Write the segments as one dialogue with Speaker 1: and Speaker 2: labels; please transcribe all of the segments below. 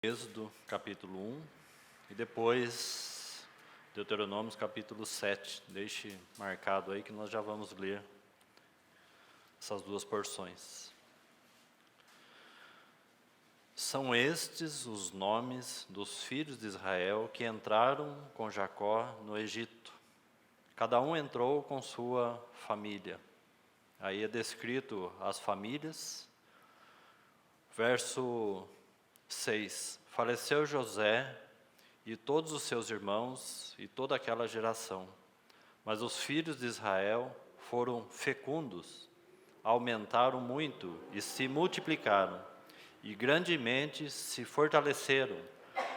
Speaker 1: Êxodo, capítulo 1, e depois Deuteronômio, capítulo 7. Deixe marcado aí que nós já vamos ler essas duas porções. São estes os nomes dos filhos de Israel que entraram com Jacó no Egito. Cada um entrou com sua família. Aí é descrito as famílias. Verso 6. Faleceu José e todos os seus irmãos e toda aquela geração. Mas os filhos de Israel foram fecundos, aumentaram muito e se multiplicaram, e grandemente se fortaleceram,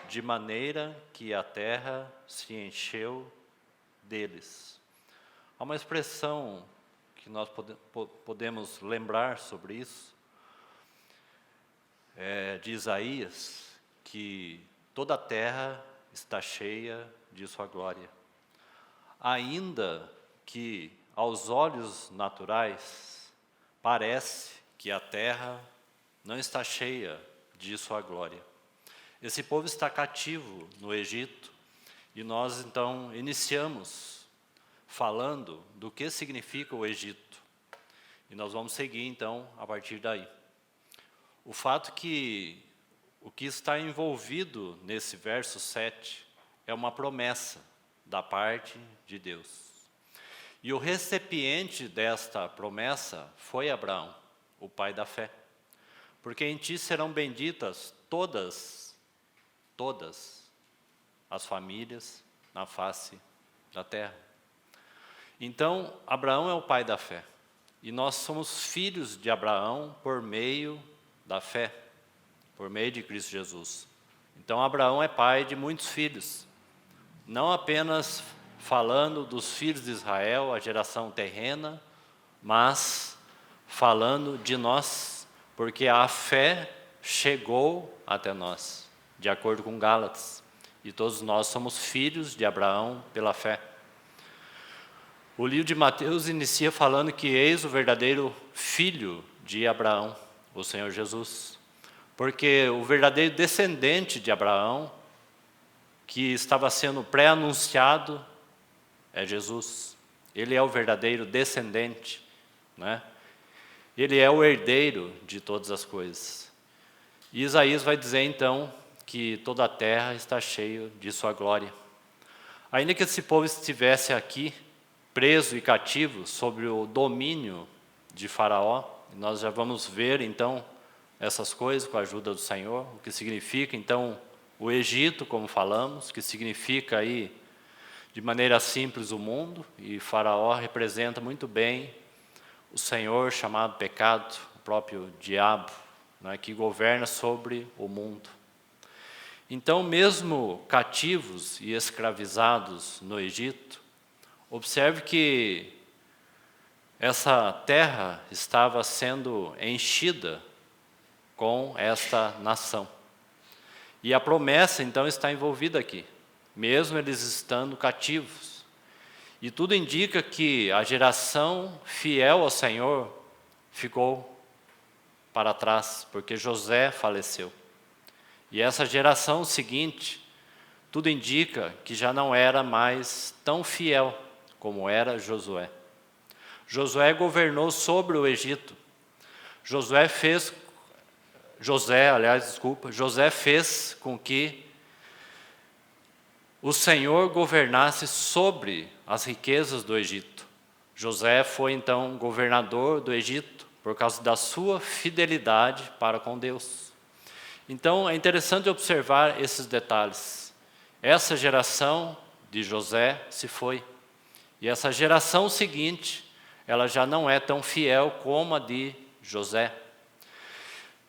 Speaker 1: de maneira que a terra se encheu deles. Há uma expressão que nós podemos lembrar sobre isso, de Isaías, que toda a terra está cheia de sua glória. Ainda que aos olhos naturais parece que a terra não está cheia de sua glória. Esse povo está cativo no Egito e nós então iniciamos falando do que significa o Egito. E nós vamos seguir então a partir daí. O fato que o que está envolvido nesse verso 7 é uma promessa da parte de Deus. E o recipiente desta promessa foi Abraão, o pai da fé. Porque em ti serão benditas todas as famílias na face da terra. Então, Abraão é o pai da fé. E nós somos filhos de Abraão por meio da fé, por meio de Cristo Jesus. Então Abraão é pai de muitos filhos, não apenas falando dos filhos de Israel, a geração terrena, mas falando de nós, porque a fé chegou até nós, de acordo com Gálatas, e todos nós somos filhos de Abraão pela fé. O livro de Mateus inicia falando que eis o verdadeiro filho de Abraão, o Senhor Jesus, porque o verdadeiro descendente de Abraão, que estava sendo pré-anunciado, é Jesus. Ele é o verdadeiro descendente, né? Ele é o herdeiro de todas as coisas. E Isaías vai dizer então que toda a terra está cheia de sua glória. Ainda que esse povo estivesse aqui, preso e cativo, sob o domínio de Faraó, nós já vamos ver, então, essas coisas com a ajuda do Senhor, o que significa, então, o Egito, como falamos, que significa aí, de maneira simples, o mundo, e Faraó representa muito bem o Senhor chamado pecado, o próprio diabo, né, que governa sobre o mundo. Então, mesmo cativos e escravizados no Egito, observe que essa terra estava sendo enchida com esta nação. E a promessa, então, está envolvida aqui, mesmo eles estando cativos. E tudo indica que a geração fiel ao Senhor ficou para trás, porque José faleceu. E essa geração seguinte, tudo indica que já não era mais tão fiel como era Josué. Josué governou sobre o Egito. José fez com que o Senhor governasse sobre as riquezas do Egito. José foi então governador do Egito por causa da sua fidelidade para com Deus. Então é interessante observar esses detalhes. Essa geração de José se foi. E essa geração seguinte, ela já não é tão fiel como a de José.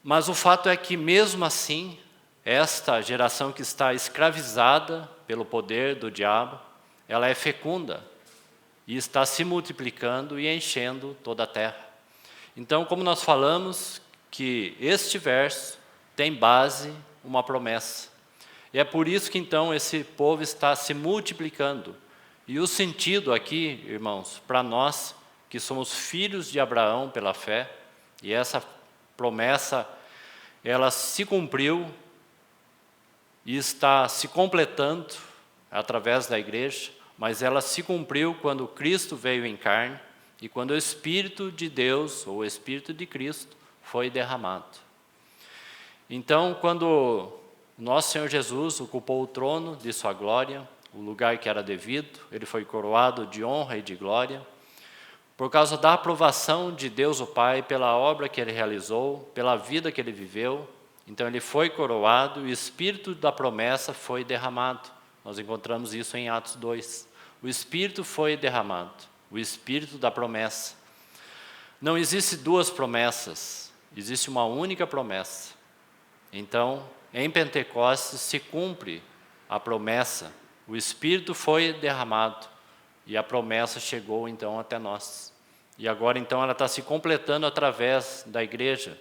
Speaker 1: Mas o fato é que, mesmo assim, esta geração que está escravizada pelo poder do diabo, ela é fecunda e está se multiplicando e enchendo toda a terra. Então, como nós falamos, que este verso tem base uma promessa. E é por isso que, então, esse povo está se multiplicando. E o sentido aqui, irmãos, para nós, que somos filhos de Abraão pela fé, e essa promessa, ela se cumpriu e está se completando através da igreja, mas ela se cumpriu quando Cristo veio em carne e quando o Espírito de Deus, ou o Espírito de Cristo, foi derramado. Então, quando nosso Senhor Jesus ocupou o trono de sua glória, o lugar que era devido, ele foi coroado de honra e de glória, por causa da aprovação de Deus o Pai pela obra que ele realizou, pela vida que ele viveu. Então ele foi coroado e o Espírito da promessa foi derramado. Nós encontramos isso em Atos 2. O Espírito foi derramado, o Espírito da promessa. Não existe duas promessas, existe uma única promessa. Então, em Pentecostes se cumpre a promessa. O Espírito foi derramado e a promessa chegou então até nós. E agora então ela está se completando através da igreja,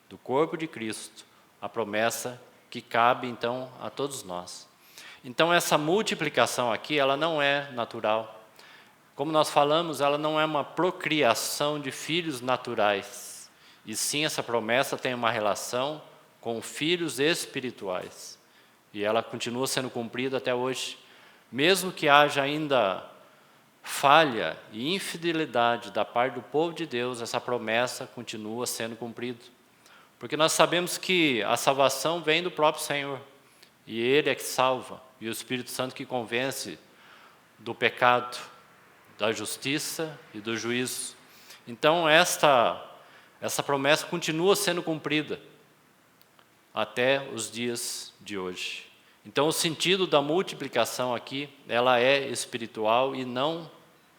Speaker 1: do corpo de Cristo, a promessa que cabe então a todos nós. Então essa multiplicação aqui, ela não é natural. Como nós falamos, ela não é uma procriação de filhos naturais. E sim, essa promessa tem uma relação com filhos espirituais. E ela continua sendo cumprida até hoje. Mesmo que haja ainda falha e infidelidade da parte do povo de Deus, essa promessa continua sendo cumprida. Porque nós sabemos que a salvação vem do próprio Senhor. E Ele é que salva. E o Espírito Santo que convence do pecado, da justiça e do juízo. Então essa promessa continua sendo cumprida até os dias de hoje. Então o sentido da multiplicação aqui, ela é espiritual e não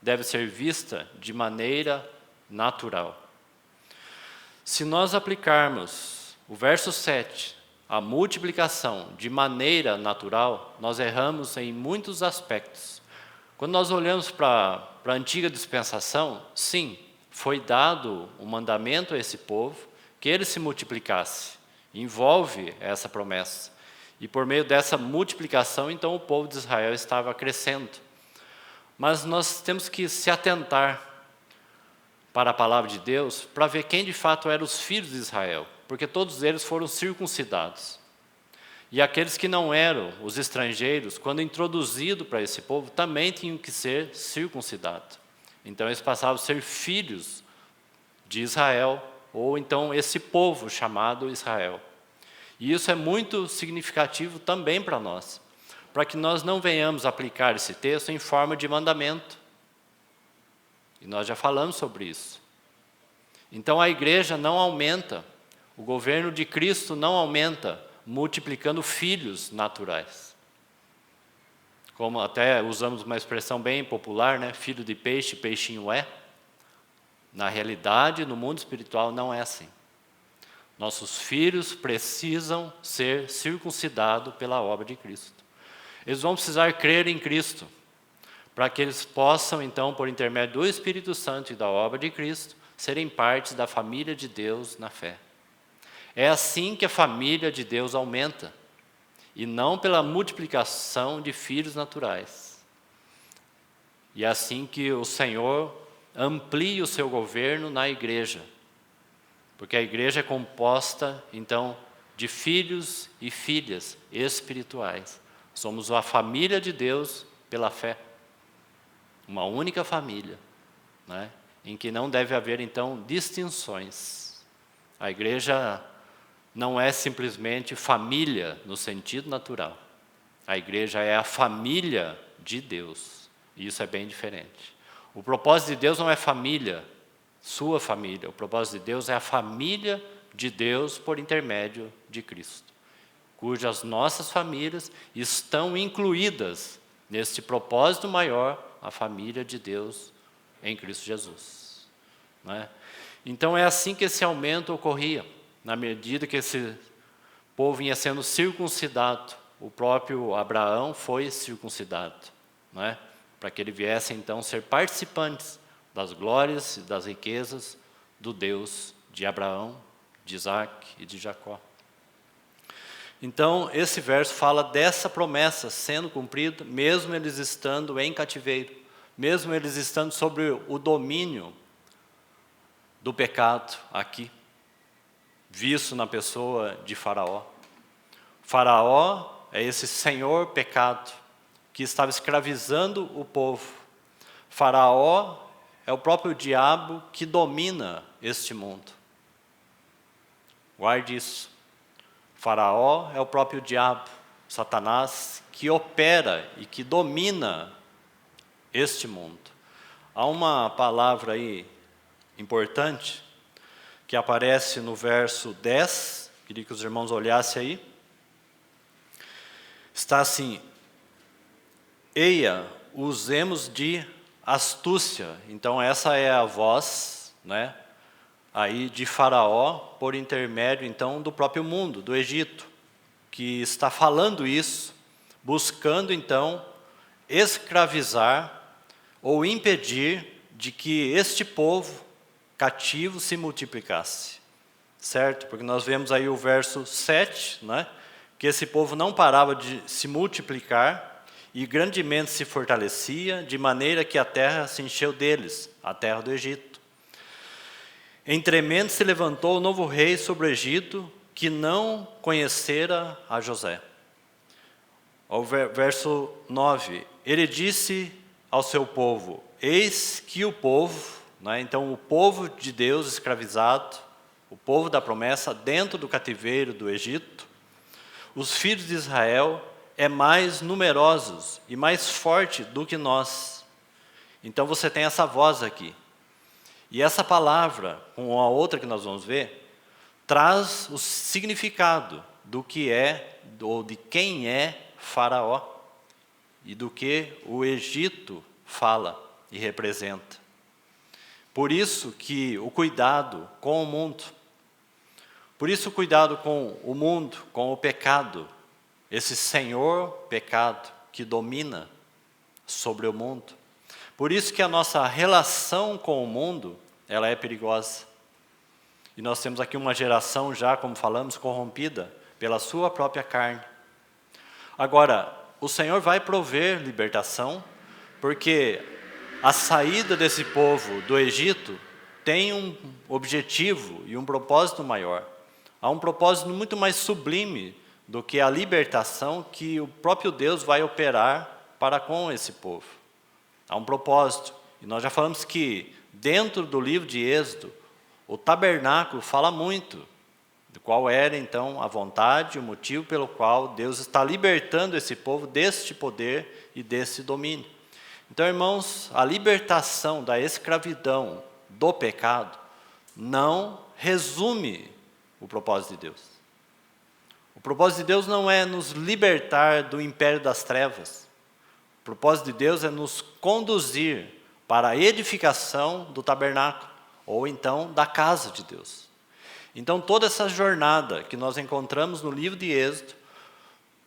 Speaker 1: deve ser vista de maneira natural. Se nós aplicarmos o verso 7, a multiplicação de maneira natural, nós erramos em muitos aspectos. Quando nós olhamos para a antiga dispensação, sim, foi dado um mandamento a esse povo que ele se multiplicasse. Envolve essa promessa. E por meio dessa multiplicação, então o povo de Israel estava crescendo. Mas nós temos que se atentar para a palavra de Deus para ver quem de fato eram os filhos de Israel, porque todos eles foram circuncidados. E aqueles que não eram, os estrangeiros, quando introduzidos para esse povo, também tinham que ser circuncidados. Então eles passavam a ser filhos de Israel, ou então esse povo chamado Israel. E isso é muito significativo também para nós, para que nós não venhamos aplicar esse texto em forma de mandamento. E nós já falamos sobre isso. Então a igreja não aumenta, o governo de Cristo não aumenta, multiplicando filhos naturais. Como até usamos uma expressão bem popular, né? Filho de peixe, peixinho é. Na realidade, no mundo espiritual não é assim. Nossos filhos precisam ser circuncidados pela obra de Cristo. Eles vão precisar crer em Cristo, para que eles possam, então, por intermédio do Espírito Santo e da obra de Cristo, serem parte da família de Deus na fé. É assim que a família de Deus aumenta, e não pela multiplicação de filhos naturais. E é assim que o Senhor amplia o seu governo na igreja, porque a igreja é composta, então, de filhos e filhas espirituais. Somos a família de Deus pela fé. Uma única família, né? Em que não deve haver, então, distinções. A igreja não é simplesmente família no sentido natural. A igreja é a família de Deus. E isso é bem diferente. O propósito de Deus não é família, sua família. O propósito de Deus é a família de Deus por intermédio de Cristo, cujas nossas famílias estão incluídas neste propósito maior, a família de Deus em Cristo Jesus. Não é? Então é assim que esse aumento ocorria, na medida que esse povo vinha sendo circuncidado. O próprio Abraão foi circuncidado, não é? Para que ele viesse então ser participantes das glórias e das riquezas do Deus de Abraão, de Isaac e de Jacó. Então, esse verso fala dessa promessa sendo cumprida, mesmo eles estando em cativeiro, mesmo eles estando sobre o domínio do pecado aqui, visto na pessoa de Faraó. Faraó é esse senhor pecado que estava escravizando o povo. Faraó é o próprio diabo que domina este mundo. Guarde isso. Faraó é o próprio diabo, Satanás, que opera e que domina este mundo. Há uma palavra aí importante que aparece no verso 10, queria que os irmãos olhassem aí. Está assim: eia, usemos de astúcia. Então essa é a voz, né, aí de Faraó, por intermédio então do próprio mundo, do Egito, que está falando isso, buscando então escravizar ou impedir de que este povo cativo se multiplicasse. Certo? Porque nós vemos aí o verso 7, né, que esse povo não parava de se multiplicar e grandemente se fortalecia, de maneira que a terra se encheu deles, a terra do Egito. Em tremendo se levantou o novo rei sobre o Egito, que não conhecera a José. O verso 9, ele disse ao seu povo: eis que o povo, né, então o povo de Deus escravizado, o povo da promessa dentro do cativeiro do Egito, os filhos de Israel é mais numerosos e mais forte do que nós. Então você tem essa voz aqui. E essa palavra, com a outra que nós vamos ver, traz o significado do que é, ou de quem é Faraó, e do que o Egito fala e representa. Por isso que o cuidado com o mundo, por isso o cuidado com o mundo, com o pecado, esse senhor pecado que domina sobre o mundo. Por isso que a nossa relação com o mundo, ela é perigosa. E nós temos aqui uma geração já, como falamos, corrompida pela sua própria carne. Agora, o Senhor vai prover libertação, porque a saída desse povo do Egito tem um objetivo e um propósito maior. Há um propósito muito mais sublime do que a libertação que o próprio Deus vai operar para com esse povo. Há um propósito. E nós já falamos que dentro do livro de Êxodo, o tabernáculo fala muito de qual era então a vontade, o motivo pelo qual Deus está libertando esse povo deste poder e desse domínio. Então, irmãos, a libertação da escravidão do pecado não resume o propósito de Deus. O propósito de Deus não é nos libertar do império das trevas. O propósito de Deus é nos conduzir para a edificação do tabernáculo, ou então da casa de Deus. Então toda essa jornada que nós encontramos no livro de Êxodo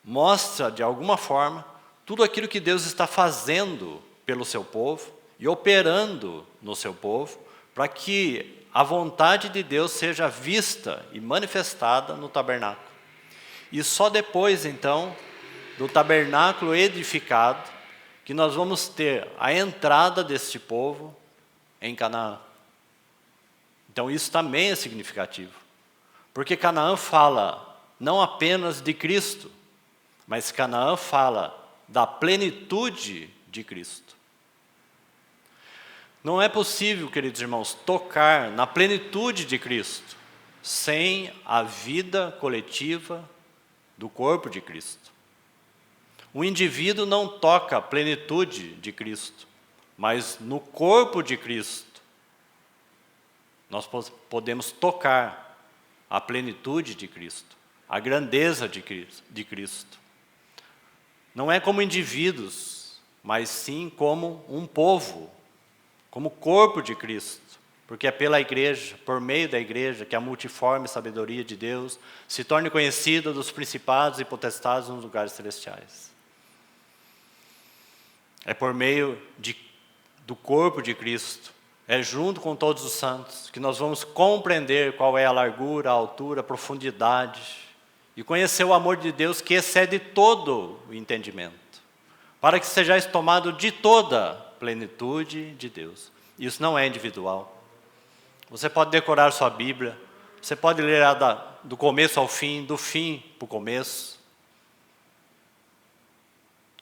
Speaker 1: mostra, de alguma forma, tudo aquilo que Deus está fazendo pelo seu povo e operando no seu povo, para que a vontade de Deus seja vista e manifestada no tabernáculo. E só depois, então, do tabernáculo edificado, que nós vamos ter a entrada deste povo em Canaã. Então isso também é significativo, porque Canaã fala não apenas de Cristo, mas Canaã fala da plenitude de Cristo. Não é possível, queridos irmãos, tocar na plenitude de Cristo sem a vida coletiva do corpo de Cristo. O indivíduo não toca a plenitude de Cristo, mas no corpo de Cristo nós podemos tocar a plenitude de Cristo, a grandeza de Cristo. Não é como indivíduos, mas sim como um povo, como corpo de Cristo, porque é pela igreja, por meio da igreja, que a multiforme sabedoria de Deus se torne conhecida dos principados e potestades nos lugares celestiais. É por meio do corpo de Cristo, é junto com todos os santos, que nós vamos compreender qual é a largura, a altura, a profundidade, e conhecer o amor de Deus que excede todo o entendimento, para que sejais tomado de toda a plenitude de Deus. Isso não é individual. Você pode decorar sua Bíblia, você pode ler do começo ao fim, do fim para o começo,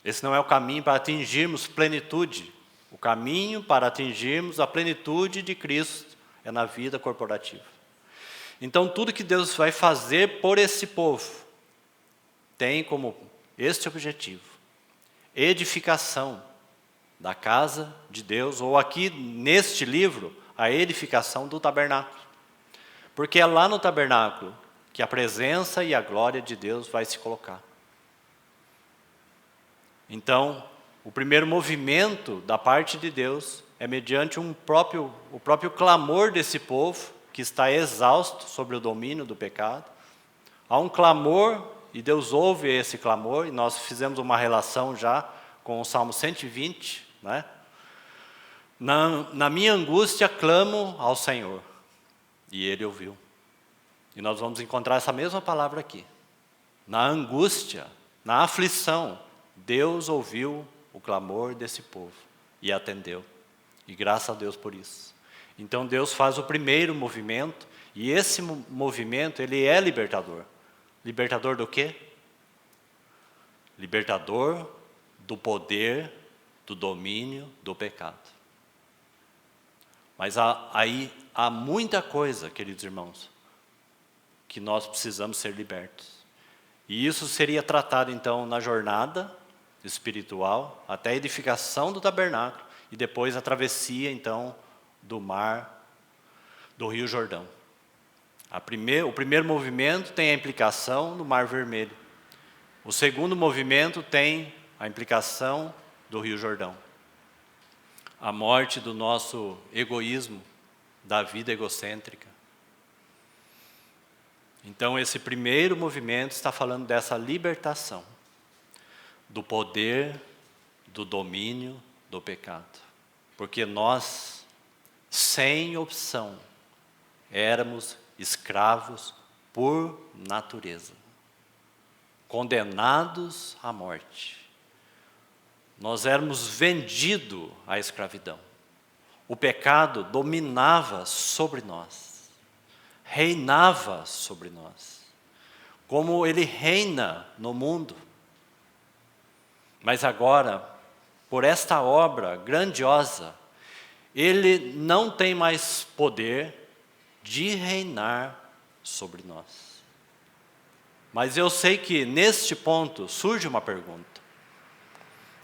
Speaker 1: Esse não é o caminho para atingirmos plenitude. O caminho para atingirmos a plenitude de Cristo é na vida corporativa. Então, tudo que Deus vai fazer por esse povo tem como este objetivo: edificação da casa de Deus, ou aqui neste livro, a edificação do tabernáculo. Porque é lá no tabernáculo que a presença e a glória de Deus vai se colocar. Então, o primeiro movimento da parte de Deus é mediante o próprio clamor desse povo, que está exausto sobre o domínio do pecado. Há um clamor, e Deus ouve esse clamor, e nós fizemos uma relação já com o Salmo 120, né? Na minha angústia clamo ao Senhor, e Ele ouviu. E nós vamos encontrar essa mesma palavra aqui. Na angústia, na aflição, Deus ouviu o clamor desse povo e atendeu. E graças a Deus por isso. Então Deus faz o primeiro movimento, e esse movimento, ele é libertador. Libertador do quê? Libertador do poder, do domínio, do pecado. Mas aí há muita coisa, queridos irmãos, que nós precisamos ser libertos. E isso seria tratado então na jornada espiritual, até a edificação do tabernáculo, e depois a travessia então do mar, do Rio Jordão. O primeiro movimento tem a implicação no Mar Vermelho. O segundo movimento tem a implicação do Rio Jordão. A morte do nosso egoísmo, da vida egocêntrica. Então esse primeiro movimento está falando dessa libertação, do poder, do domínio, do pecado. Porque nós, sem opção, éramos escravos por natureza, condenados à morte. Nós éramos vendidos à escravidão. O pecado dominava sobre nós, reinava sobre nós, como ele reina no mundo. Mas agora, por esta obra grandiosa, ele não tem mais poder de reinar sobre nós. Mas eu sei que neste ponto surge uma pergunta.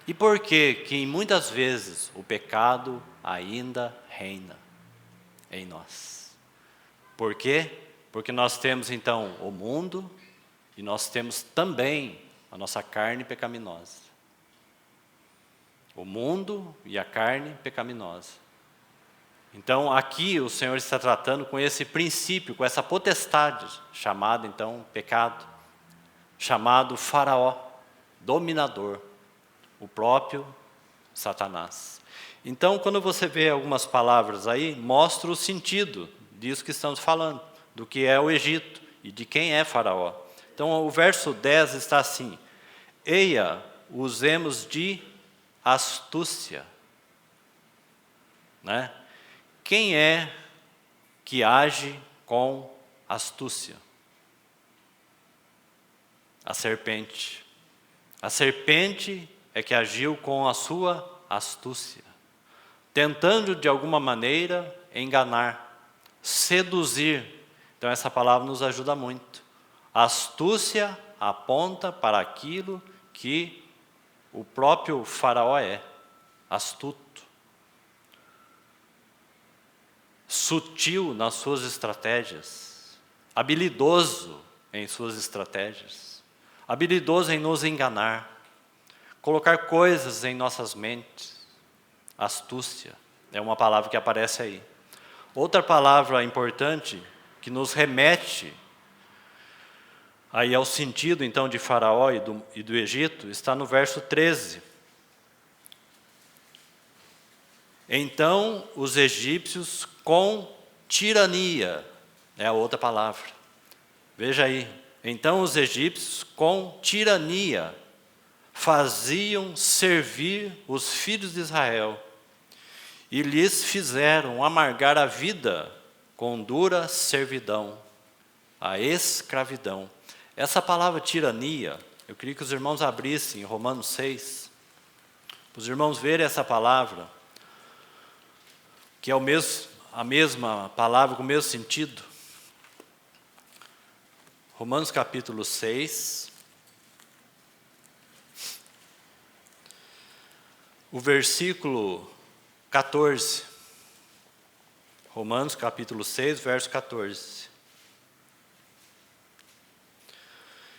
Speaker 1: E por que muitas vezes o pecado ainda reina em nós? Por quê? Porque nós temos então o mundo e nós temos também a nossa carne pecaminosa. O mundo e a carne pecaminosa. Então aqui o Senhor está tratando com esse princípio, com essa potestade, chamada então pecado, chamado Faraó, dominador, o próprio Satanás. Então quando você vê algumas palavras aí, mostra o sentido disso que estamos falando, do que é o Egito e de quem é Faraó. Então o verso 10 está assim: eia, usemos de astúcia. Né? Quem é que age com astúcia? A serpente. A serpente é que agiu com a sua astúcia, tentando de alguma maneira enganar, seduzir. Então essa palavra nos ajuda muito. A astúcia aponta para aquilo que o próprio Faraó é, astuto. Sutil nas suas estratégias, habilidoso em suas estratégias, habilidoso em nos enganar, colocar coisas em nossas mentes. Astúcia é uma palavra que aparece aí. Outra palavra importante que nos remete aí ao sentido então de Faraó e do Egito está no verso 13. Então os egípcios com tirania, é a outra palavra. Veja aí. Então os egípcios com tirania faziam servir os filhos de Israel e lhes fizeram amargar a vida com dura servidão, a escravidão. Essa palavra tirania, eu queria que os irmãos abrissem em Romanos 6. Para os irmãos verem essa palavra, que é a mesma palavra com o mesmo sentido. Romanos capítulo 6, o versículo 14. Romanos capítulo 6, verso 14.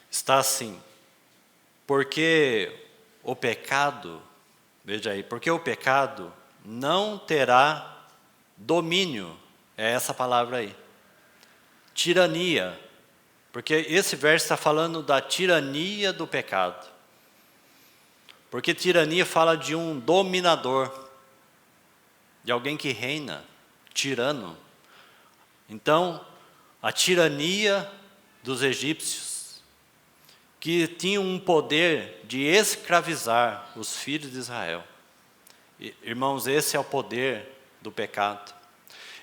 Speaker 1: Está assim: porque o pecado, veja aí, porque o pecado não terá domínio, é essa palavra aí, tirania, porque esse verso está falando da tirania do pecado, porque tirania fala de um dominador, de alguém que reina, tirano. Então, a tirania dos egípcios, que tinham um poder de escravizar os filhos de Israel. Irmãos, esse é o poder do pecado.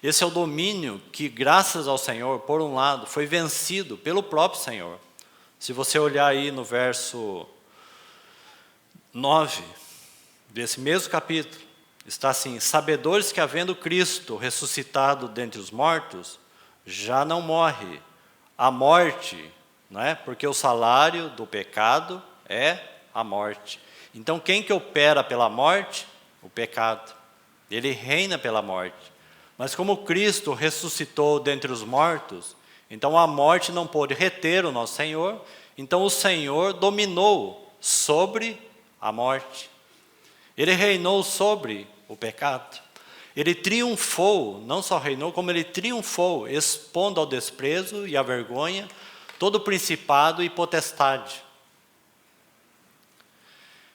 Speaker 1: Esse é o domínio que, graças ao Senhor, por um lado, foi vencido pelo próprio Senhor. Se você olhar aí no verso 9, desse mesmo capítulo, está assim: sabedores que, havendo Cristo ressuscitado dentre os mortos, já não morre. A morte, não é? Porque o salário do pecado é a morte. Então, quem que opera pela morte? O pecado. Ele reina pela morte. Mas como Cristo ressuscitou dentre os mortos, então a morte não pôde reter o nosso Senhor, então o Senhor dominou sobre a morte. Ele reinou sobre o pecado. Ele triunfou, não só reinou, como ele triunfou, expondo ao desprezo e à vergonha todo principado e potestade.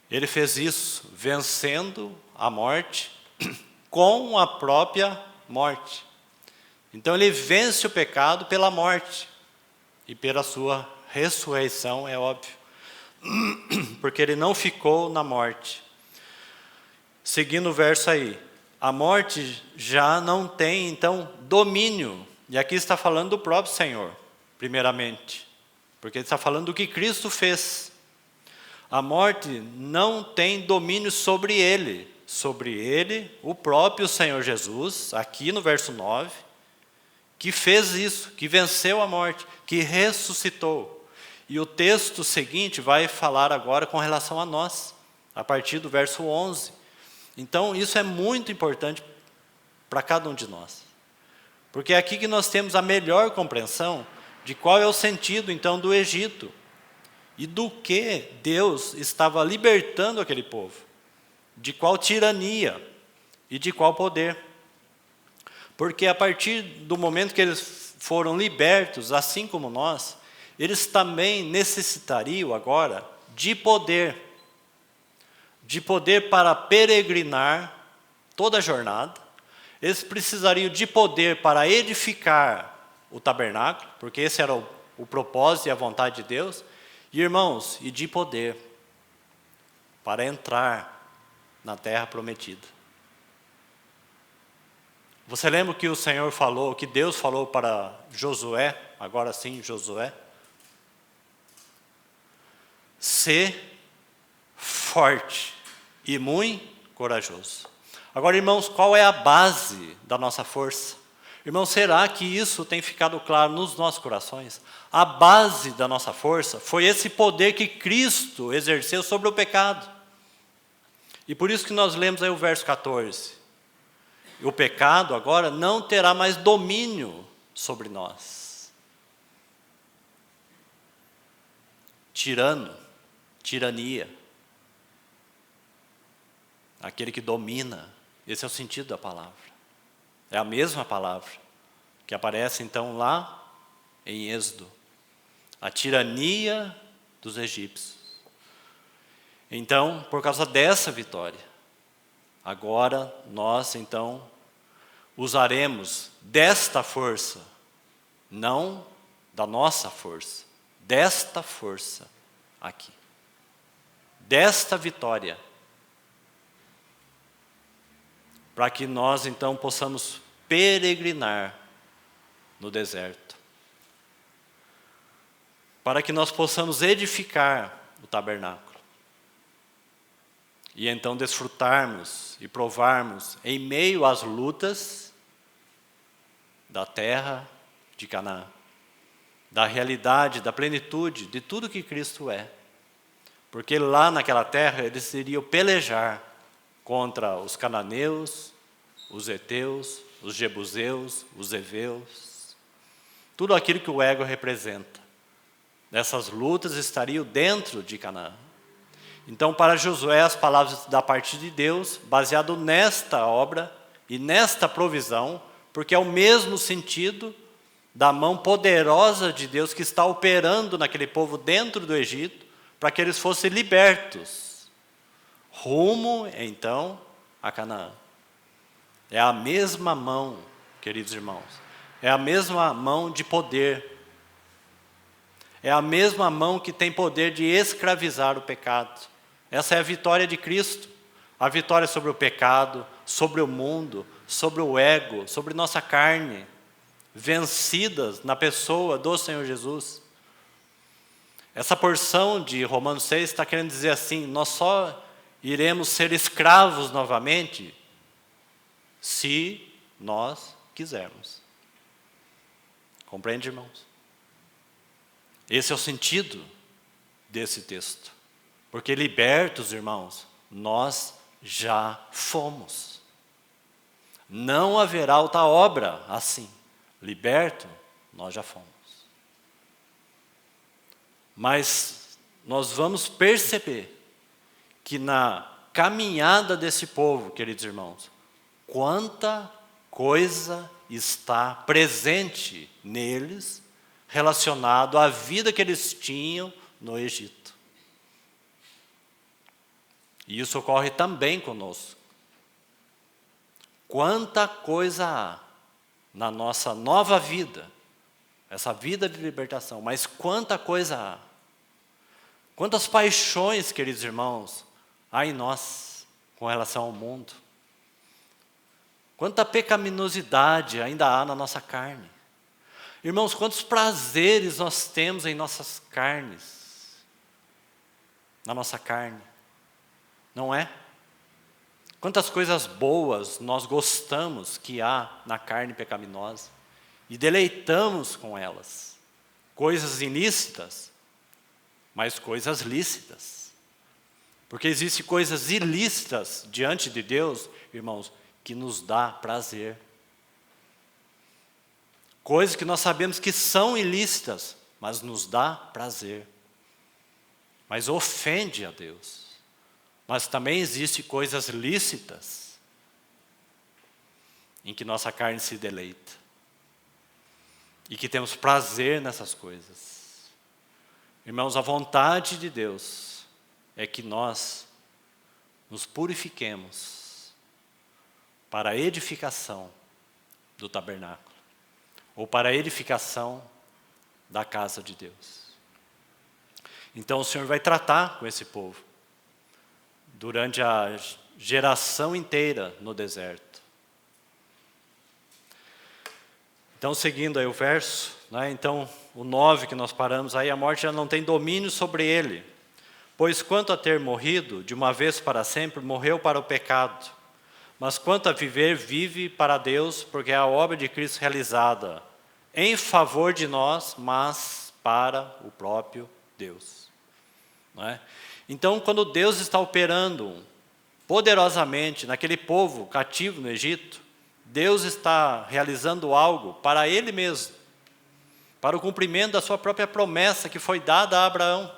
Speaker 1: Ele fez isso vencendo a morte com a própria morte. Então ele vence o pecado pela morte e pela sua ressurreição, é óbvio, porque ele não ficou na morte. Seguindo o verso aí, a morte já não tem então domínio, e aqui está falando do próprio Senhor, primeiramente, porque ele está falando do que Cristo fez. A morte não tem domínio sobre ele, o próprio Senhor Jesus, aqui no verso 9, que fez isso, que venceu a morte, que ressuscitou. E o texto seguinte vai falar agora com relação a nós, a partir do verso 11. Então, isso é muito importante para cada um de nós. Porque é aqui que nós temos a melhor compreensão de qual é o sentido, então, do Egito. E do que Deus estava libertando aquele povo. De qual tirania e de qual poder. Porque a partir do momento que eles foram libertos, assim como nós, eles também necessitariam agora de poder. De poder para peregrinar toda a jornada. Eles precisariam de poder para edificar o tabernáculo, porque esse era o propósito e a vontade de Deus. E, irmãos, e de poder para entrar na terra prometida. Você lembra que o Senhor falou, que Deus falou para Josué, agora sim, Josué? Ser forte e muito corajoso. Agora, irmãos, qual é a base da nossa força? Irmãos, será que isso tem ficado claro nos nossos corações? A base da nossa força foi esse poder que Cristo exerceu sobre o pecado. E por isso que nós lemos aí o verso 14. O pecado agora não terá mais domínio sobre nós. Tirano, tirania. Aquele que domina. Esse é o sentido da palavra. É a mesma palavra que aparece então lá em Êxodo. A tirania dos egípcios. Então, por causa dessa vitória, agora nós então usaremos desta força, não da nossa força, desta força aqui, desta vitória, para que nós então possamos peregrinar no deserto, para que nós possamos edificar o tabernáculo, e então desfrutarmos e provarmos, em meio às lutas da terra de Canaã, da realidade, da plenitude, de tudo que Cristo é. Porque lá naquela terra eles iriam pelejar contra os cananeus, os heteus, os jebuseus, os heveus, tudo aquilo que o ego representa. Nessas lutas estariam dentro de Canaã. Então, para Josué, as palavras da parte de Deus, baseado nesta obra e nesta provisão, porque é o mesmo sentido da mão poderosa de Deus que está operando naquele povo dentro do Egito, para que eles fossem libertos, rumo, então, a Canaã. É a mesma mão, queridos irmãos, é a mesma mão de poder, é a mesma mão que tem poder de escravizar o pecado. Essa é a vitória de Cristo, a vitória sobre o pecado, sobre o mundo, sobre o ego, sobre nossa carne, vencidas na pessoa do Senhor Jesus. Essa porção de Romanos 6 está querendo dizer assim, nós só iremos ser escravos novamente se nós quisermos. Compreende, irmãos? Esse é o sentido desse texto. Porque libertos, irmãos, nós já fomos. Não haverá outra obra assim. Liberto, nós já fomos. Mas nós vamos perceber que na caminhada desse povo, queridos irmãos, quanta coisa está presente neles relacionado à vida que eles tinham no Egito. E isso ocorre também conosco. Quanta coisa há na nossa nova vida, essa vida de libertação, mas quanta coisa há. Quantas paixões, queridos irmãos, há em nós com relação ao mundo. Quanta pecaminosidade ainda há na nossa carne. Irmãos, quantos prazeres nós temos em nossas carnes, na nossa carne, não é? Quantas coisas boas nós gostamos que há na carne pecaminosa e deleitamos com elas. Coisas ilícitas, mas coisas lícitas. Porque existem coisas ilícitas diante de Deus, irmãos, que nos dá prazer. Coisas que nós sabemos que são ilícitas, mas nos dá prazer. Mas ofende a Deus. Mas também existem coisas lícitas, em que nossa carne se deleita. E que temos prazer nessas coisas. Irmãos, a vontade de Deus é que nós nos purifiquemos para a edificação do tabernáculo, ou para a edificação da casa de Deus. Então o Senhor vai tratar com esse povo durante a geração inteira no deserto. Então, seguindo aí o verso, né, então o 9 que nós paramos, aí a morte já não tem domínio sobre ele, pois quanto a ter morrido, de uma vez para sempre, morreu para o pecado, mas quanto a viver, vive para Deus, porque é a obra de Cristo realizada em favor de nós, mas para o próprio Deus. Não é? Então, quando Deus está operando poderosamente naquele povo cativo no Egito, Deus está realizando algo para Ele mesmo, para o cumprimento da sua própria promessa que foi dada a Abraão.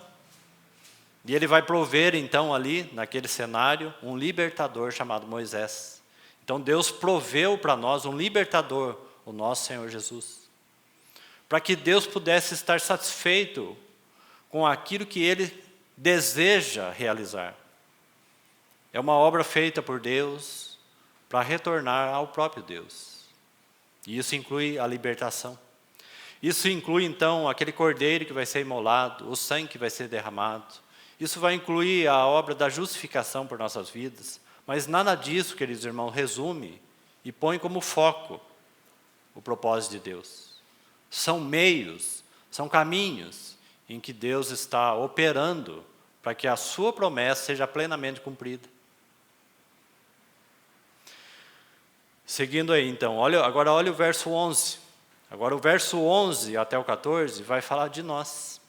Speaker 1: E Ele vai prover, então, ali, naquele cenário, um libertador chamado Moisés. Então, Deus proveu para nós um libertador, o nosso Senhor Jesus. Para que Deus pudesse estar satisfeito com aquilo que Ele deseja realizar. É uma obra feita por Deus para retornar ao próprio Deus. E isso inclui a libertação. Isso inclui, então, aquele cordeiro que vai ser imolado, o sangue que vai ser derramado. Isso vai incluir a obra da justificação por nossas vidas. Mas nada disso, queridos irmãos, resume e põe como foco o propósito de Deus. São meios, são caminhos em que Deus está operando para que a sua promessa seja plenamente cumprida. Seguindo aí, então, agora olha o verso 11. Agora o verso 11 até o 14 vai falar de nós.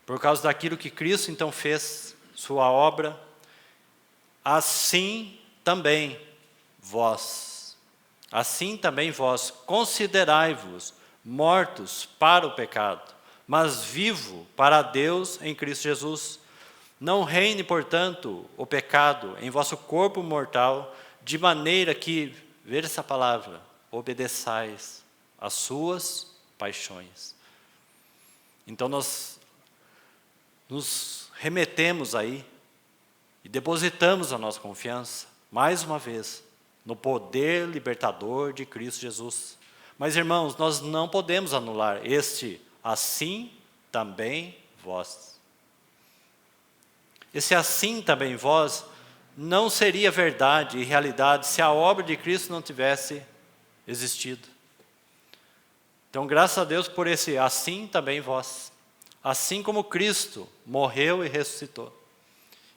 Speaker 1: Por causa daquilo que Cristo então fez, sua obra, assim também vós, considerai-vos mortos para o pecado, mas vivo para Deus em Cristo Jesus. Não reine, portanto, o pecado em vosso corpo mortal, de maneira que, ver essa palavra, obedeçais às suas paixões. Então nós nos remetemos aí e depositamos a nossa confiança, mais uma vez, no poder libertador de Cristo Jesus. Mas, irmãos, nós não podemos anular este assim também vós. Esse assim também vós não seria verdade e realidade se a obra de Cristo não tivesse existido. Então, graças a Deus por esse assim também vós. Assim como Cristo morreu e ressuscitou,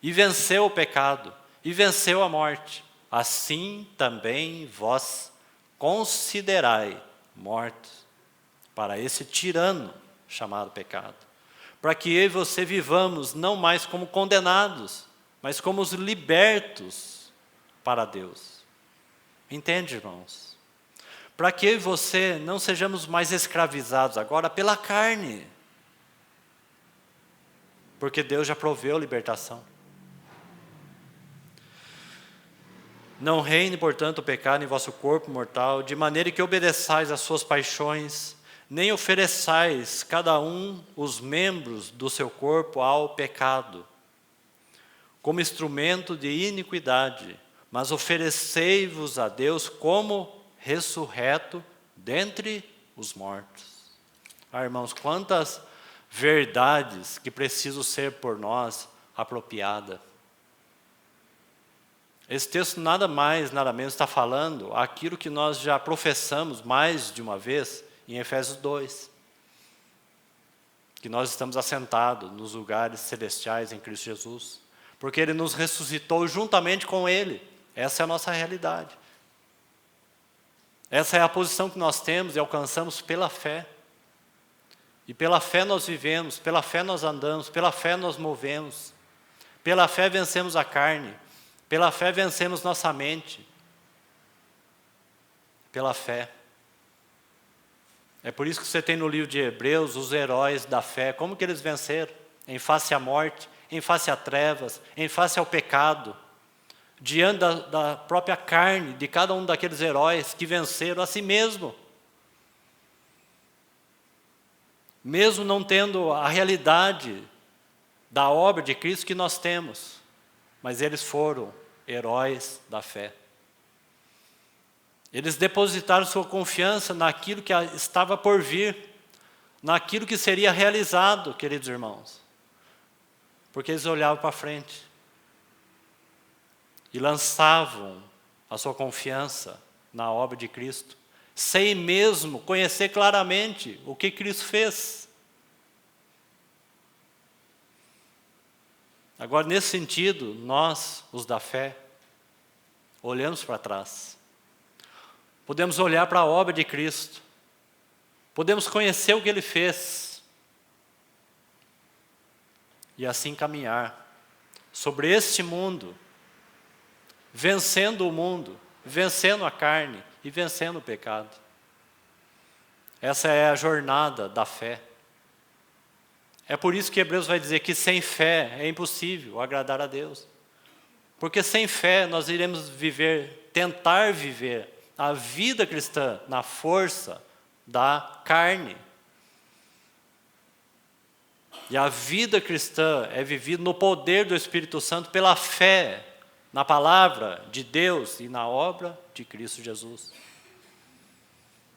Speaker 1: e venceu o pecado, e venceu a morte, assim também vós considerai mortos para esse tirano chamado pecado, para que eu e você vivamos não mais como condenados, mas como os libertos para Deus. Entende, irmãos? Para que eu e você não sejamos mais escravizados agora pela carne, porque Deus já proveu libertação. Não reine, portanto, o pecado em vosso corpo mortal, de maneira que obedeçais às suas paixões, nem ofereçais cada um os membros do seu corpo ao pecado, como instrumento de iniquidade, mas oferecei-vos a Deus como ressurreto dentre os mortos. Irmãos, quantas verdades que precisam ser por nós apropriadas. Esse texto nada mais, nada menos está falando aquilo que nós já professamos mais de uma vez em Efésios 2. Que nós estamos assentados nos lugares celestiais em Cristo Jesus. Porque Ele nos ressuscitou juntamente com Ele. Essa é a nossa realidade. Essa é a posição que nós temos e alcançamos pela fé. E pela fé nós vivemos, pela fé nós andamos, pela fé nós movemos. Pela fé vencemos a carne, pela fé vencemos nossa mente. Pela fé. É por isso que você tem no livro de Hebreus os heróis da fé. Como que eles venceram? Em face à morte, em face a trevas, em face ao pecado. Diante da própria carne de cada um daqueles heróis que venceram a si mesmo. Mesmo não tendo a realidade da obra de Cristo que nós temos, mas eles foram heróis da fé. Eles depositaram sua confiança naquilo que estava por vir, naquilo que seria realizado, queridos irmãos, porque eles olhavam para frente e lançavam a sua confiança na obra de Cristo, sem mesmo conhecer claramente o que Cristo fez. Agora, nesse sentido, nós, os da fé, olhamos para trás. Podemos olhar para a obra de Cristo. Podemos conhecer o que Ele fez. E assim caminhar sobre este mundo, vencendo o mundo, vencendo a carne e vencendo o pecado. Essa é a jornada da fé. É por isso que Hebreus vai dizer que sem fé é impossível agradar a Deus. Porque sem fé nós iremos tentar viver a vida cristã na força da carne. E a vida cristã é vivida no poder do Espírito Santo pela fé na palavra de Deus e na obra de Cristo Jesus.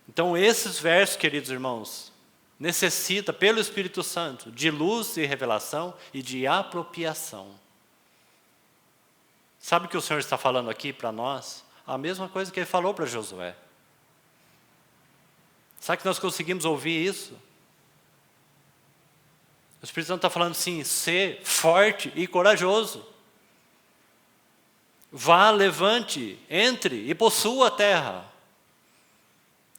Speaker 1: Então esses versos, queridos irmãos, necessita pelo Espírito Santo de luz e revelação e de apropriação. Sabe o que o Senhor está falando aqui para nós? A mesma coisa que Ele falou para Josué. Sabe que nós conseguimos ouvir isso? O Espírito Santo está falando assim, ser forte e corajoso. Vá, levante, entre e possua a terra.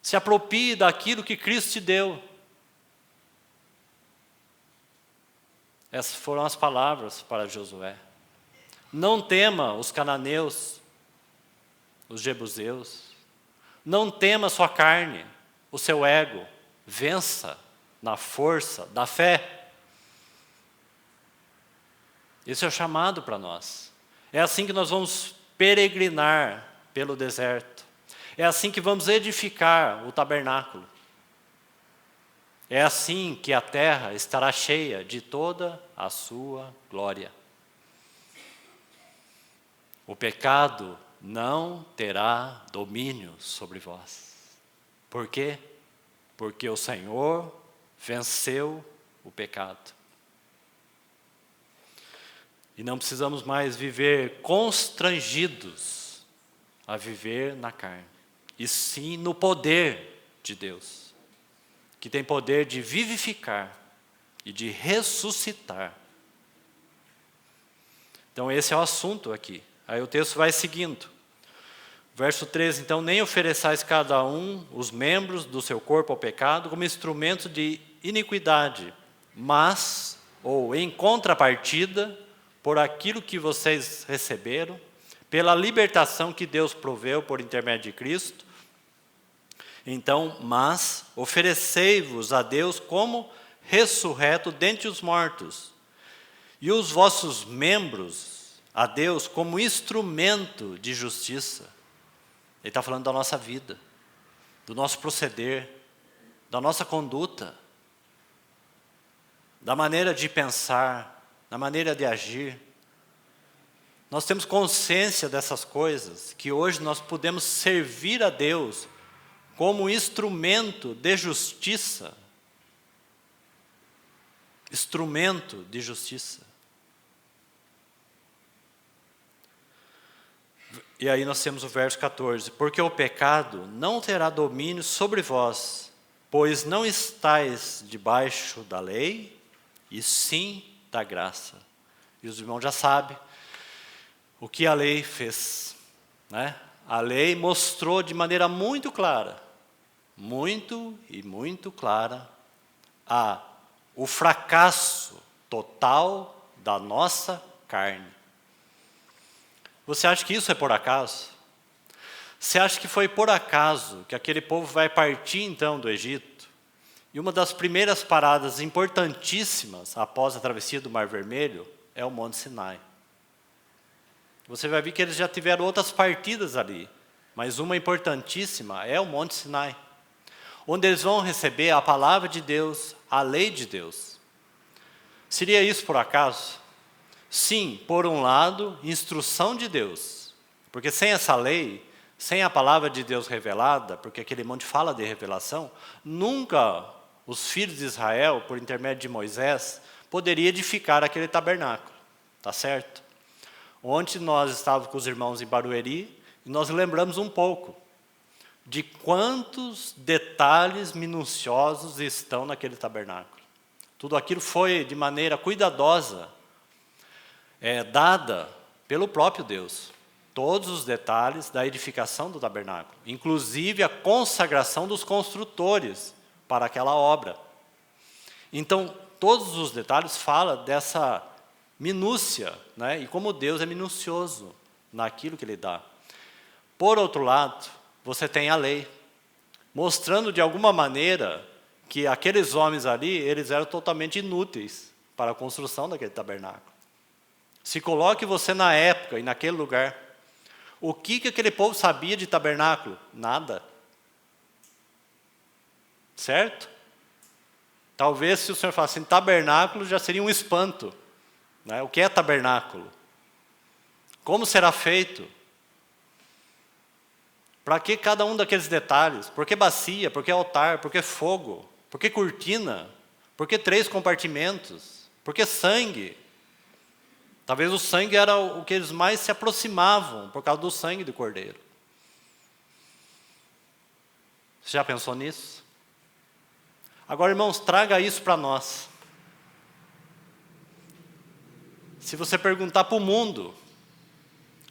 Speaker 1: Se aproprie daquilo que Cristo te deu. Essas foram as palavras para Josué. Não tema os cananeus, os jebuseus. Não tema a sua carne, o seu ego. Vença na força da fé. Esse é o chamado para nós. É assim que nós vamos peregrinar pelo deserto. É assim que vamos edificar o tabernáculo. É assim que a terra estará cheia de toda a sua glória. O pecado não terá domínio sobre vós. Por quê? Porque o Senhor venceu o pecado. E não precisamos mais viver constrangidos a viver na carne, e sim no poder de Deus, que tem poder de vivificar e de ressuscitar. Então esse é o assunto aqui. Aí o texto vai seguindo. Verso 13, então, nem ofereçais cada um os membros do seu corpo ao pecado como instrumento de iniquidade, mas, ou em contrapartida, por aquilo que vocês receberam, pela libertação que Deus proveu por intermédio de Cristo. Então, mas oferecei-vos a Deus como ressurreto dentre os mortos, e os vossos membros a Deus como instrumento de justiça. Ele está falando da nossa vida, do nosso proceder, da nossa conduta, da maneira de pensar, da maneira de agir. Nós temos consciência dessas coisas, que hoje nós podemos servir a Deus como instrumento de justiça. Instrumento de justiça. E aí nós temos o verso 14. Porque o pecado não terá domínio sobre vós, pois não estáis debaixo da lei, e sim da graça. E os irmãos já sabem o que a lei fez, né? A lei mostrou de maneira muito clara, muito clara, o fracasso total da nossa carne. Você acha que isso é por acaso? Você acha que foi por acaso que aquele povo vai partir então do Egito? E uma das primeiras paradas importantíssimas após a travessia do Mar Vermelho é o Monte Sinai. Você vai ver que eles já tiveram outras partidas ali, mas uma importantíssima é o Monte Sinai, onde eles vão receber a palavra de Deus, a lei de Deus. Seria isso por acaso? Sim, por um lado, instrução de Deus, porque sem essa lei, sem a palavra de Deus revelada, porque aquele monte fala de revelação, nunca os filhos de Israel, por intermédio de Moisés, poderiam edificar aquele tabernáculo, tá certo? Ontem nós estávamos com os irmãos em Barueri e nós lembramos um pouco de quantos detalhes minuciosos estão naquele tabernáculo. Tudo aquilo foi de maneira cuidadosa, dada pelo próprio Deus. Todos os detalhes da edificação do tabernáculo, inclusive a consagração dos construtores para aquela obra. Então, todos os detalhes falam dessa minúcia, né? E como Deus é minucioso naquilo que Ele dá. Por outro lado, você tem a lei, mostrando de alguma maneira que aqueles homens ali, eles eram totalmente inúteis para a construção daquele tabernáculo. Se coloque você na época e naquele lugar. O que aquele povo sabia de tabernáculo? Nada. Certo? Talvez se o Senhor falasse assim, tabernáculo já seria um espanto. Né? O que é tabernáculo? Como será feito? Para que cada um daqueles detalhes? Por que bacia? Por que altar? Por que fogo? Por que cortina? Por que 3 compartimentos? Por que sangue? Talvez o sangue era o que eles mais se aproximavam, por causa do sangue do cordeiro. Você já pensou nisso? Agora, irmãos, traga isso para nós. Se você perguntar para o mundo,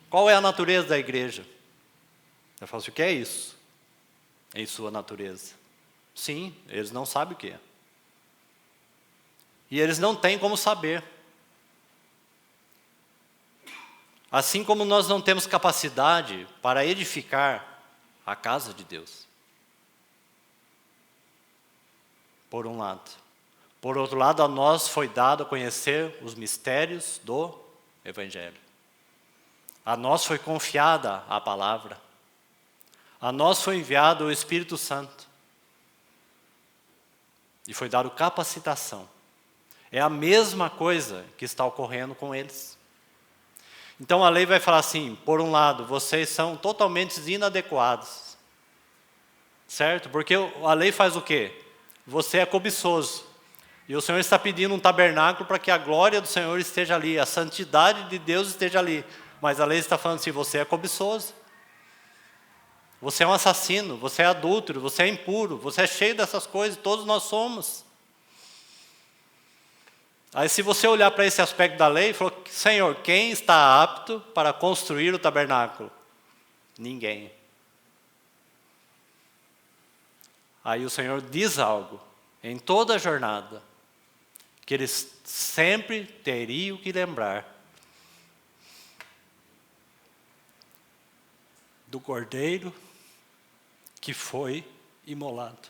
Speaker 1: Qual é a natureza da igreja? Eu falo assim, o que é isso? Em sua natureza. Sim, eles não sabem o que é. E eles não têm como saber. Assim como nós não temos capacidade para edificar a casa de Deus. Por um lado. Por outro lado, a nós foi dado a conhecer os mistérios do Evangelho. A nós foi confiada a palavra. A nós foi enviado o Espírito Santo. E foi dado capacitação. É a mesma coisa que está ocorrendo com eles. Então a lei vai falar assim, por um lado, vocês são totalmente inadequados. Certo? Porque a lei faz o quê? Você é cobiçoso. E o Senhor está pedindo um tabernáculo para que a glória do Senhor esteja ali, a santidade de Deus esteja ali. Mas a lei está falando assim, você é cobiçoso. Você é um assassino, você é adúltero, você é impuro, você é cheio dessas coisas, todos nós somos. Aí se você olhar para esse aspecto da lei, falou, Senhor, quem está apto para construir o tabernáculo? Ninguém. Aí o Senhor diz algo, em toda a jornada, que eles sempre teriam que lembrar do cordeiro que foi imolado,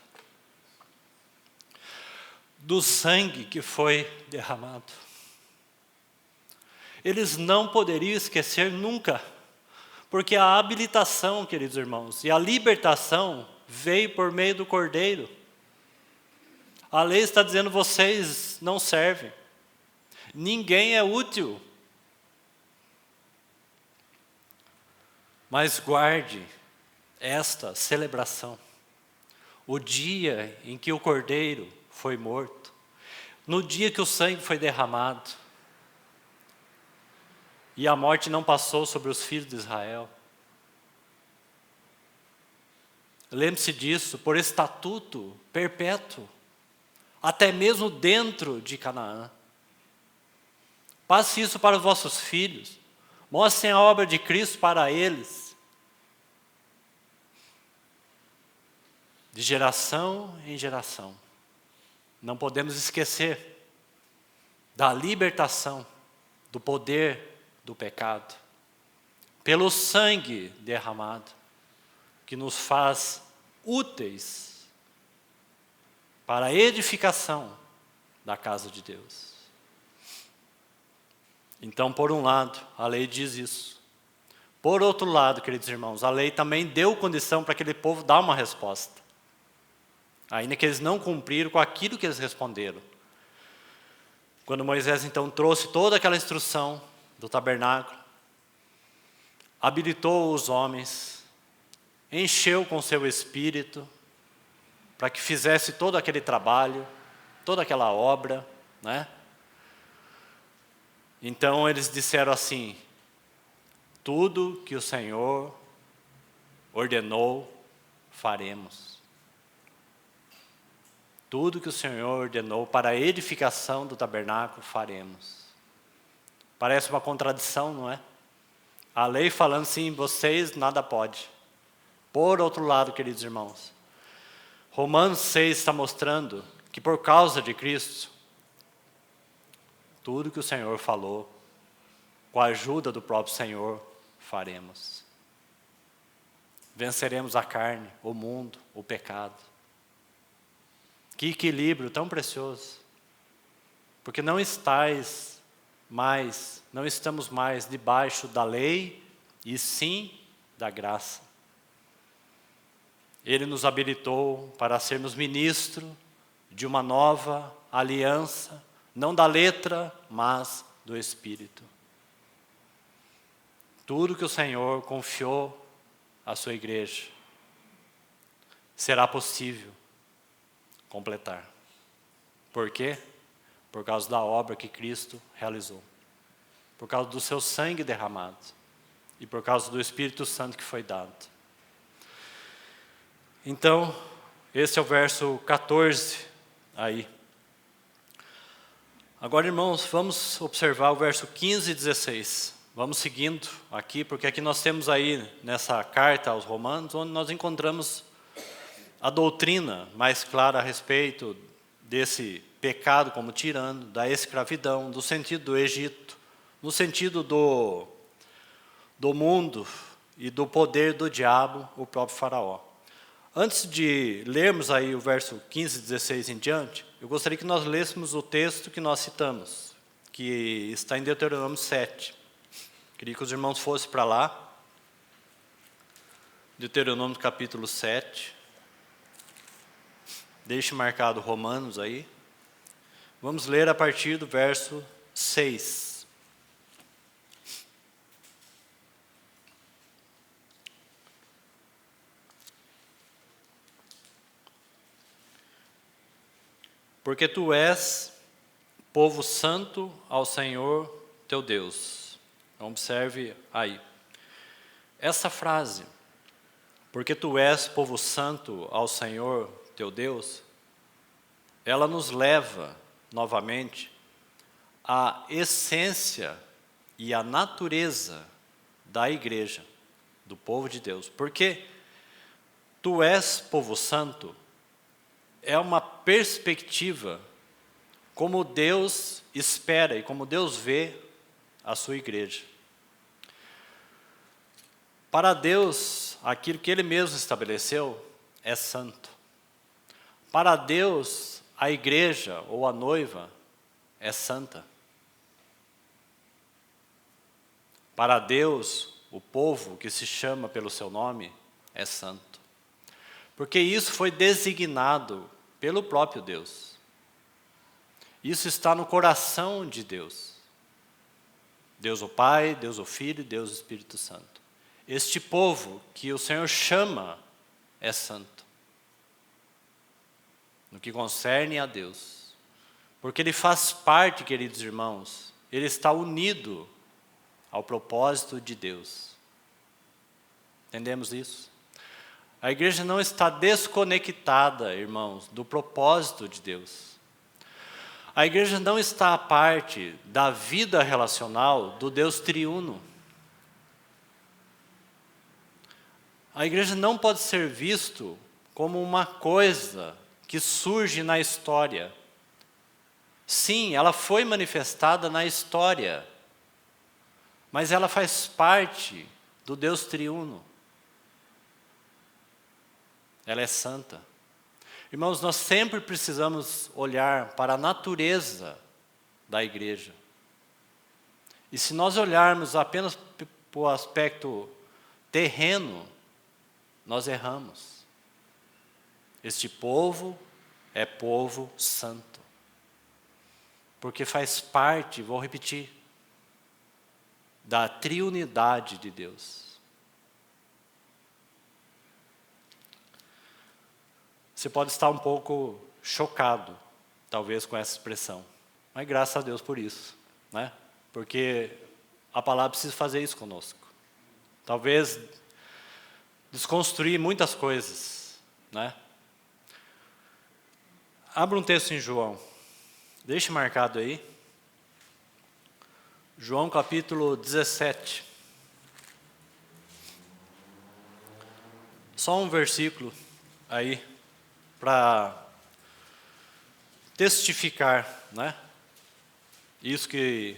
Speaker 1: do sangue que foi derramado. Eles não poderiam esquecer nunca, porque a habilitação, queridos irmãos, e a libertação veio por meio do cordeiro. A lei está dizendo, vocês não servem. Ninguém é útil. Mas guarde esta celebração. O dia em que o cordeiro foi morto. No dia que o sangue foi derramado. E a morte não passou sobre os filhos de Israel. Lembre-se disso, por estatuto perpétuo. Até mesmo dentro de Canaã. Passe isso para os vossos filhos. Mostrem a obra de Cristo para eles. De geração em geração. Não podemos esquecer da libertação, do poder do pecado. Pelo sangue derramado, que nos faz úteis para a edificação da casa de Deus. Então, por um lado, a lei diz isso. Por outro lado, queridos irmãos, a lei também deu condição para aquele povo dar uma resposta. Ainda que eles não cumpriram com aquilo que eles responderam. Quando Moisés então trouxe toda aquela instrução do tabernáculo, habilitou os homens, encheu com seu espírito, para que fizesse todo aquele trabalho, toda aquela obra, né? Então eles disseram assim, tudo que o Senhor ordenou, faremos. Tudo que o Senhor ordenou para a edificação do tabernáculo, faremos. Parece uma contradição, não é? A lei falando assim, vocês nada pode. Por outro lado, queridos irmãos, Romanos 6 está mostrando que por causa de Cristo, tudo que o Senhor falou, com a ajuda do próprio Senhor, faremos. Venceremos a carne, o mundo, o pecado. Que equilíbrio tão precioso. Porque não estamos mais debaixo da lei, e sim da graça. Ele nos habilitou para sermos ministros de uma nova aliança, não da letra, mas do Espírito. Tudo que o Senhor confiou à sua igreja, será possível completar. Por quê? Por causa da obra que Cristo realizou. Por causa do seu sangue derramado. E por causa do Espírito Santo que foi dado. Então, esse é o verso 14 aí. Agora, irmãos, vamos observar o verso 15 e 16. vamos seguindo aqui, porque aqui nós temos aí, nessa carta aos Romanos, onde nós encontramos a doutrina mais clara a respeito desse pecado como tirano, da escravidão, do sentido do Egito, no sentido do mundo e do poder do diabo, o próprio faraó. Antes de lermos aí o verso 15 e 16 em diante, eu gostaria que nós lêssemos o texto que nós citamos, que está em Deuteronômio 7. Queria que os irmãos fossem para lá. Deuteronômio capítulo 7. Deixe marcado Romanos aí. Vamos ler a partir do verso 6. Porque tu és povo santo ao Senhor teu Deus. Observe aí. Essa frase, porque tu és povo santo ao Senhor teu Deus, ela nos leva novamente à essência e à natureza da igreja, do povo de Deus. Porque tu és povo santo é uma perspectiva como Deus espera e como Deus vê a sua igreja. Para Deus, aquilo que Ele mesmo estabeleceu é santo. Para Deus, a igreja ou a noiva é santa. Para Deus, o povo que se chama pelo seu nome é santo. Porque isso foi designado pelo próprio Deus. Isso está no coração de Deus. Deus o Pai, Deus o Filho, Deus o Espírito Santo. Este povo que o Senhor chama é santo. No que concerne a Deus. Porque ele faz parte, queridos irmãos, ele está unido ao propósito de Deus. Entendemos isso? A igreja não está desconectada, irmãos, do propósito de Deus. A igreja não está à parte da vida relacional do Deus triuno. A igreja não pode ser visto como uma coisa que surge na história. Sim, ela foi manifestada na história, mas ela faz parte do Deus triuno. Ela é santa. Irmãos, nós sempre precisamos olhar para a natureza da igreja. E se nós olharmos apenas para o aspecto terreno, nós erramos. Este povo é povo santo. Porque faz parte, vou repetir, da triunidade de Deus. Você pode estar um pouco chocado, talvez, com essa expressão. Mas graças a Deus por isso, né? Porque a palavra precisa fazer isso conosco. Talvez desconstruir muitas coisas, né? Abra um texto em João. Deixe marcado aí. João capítulo 17. Só um versículo aí, para testificar, né? Isso que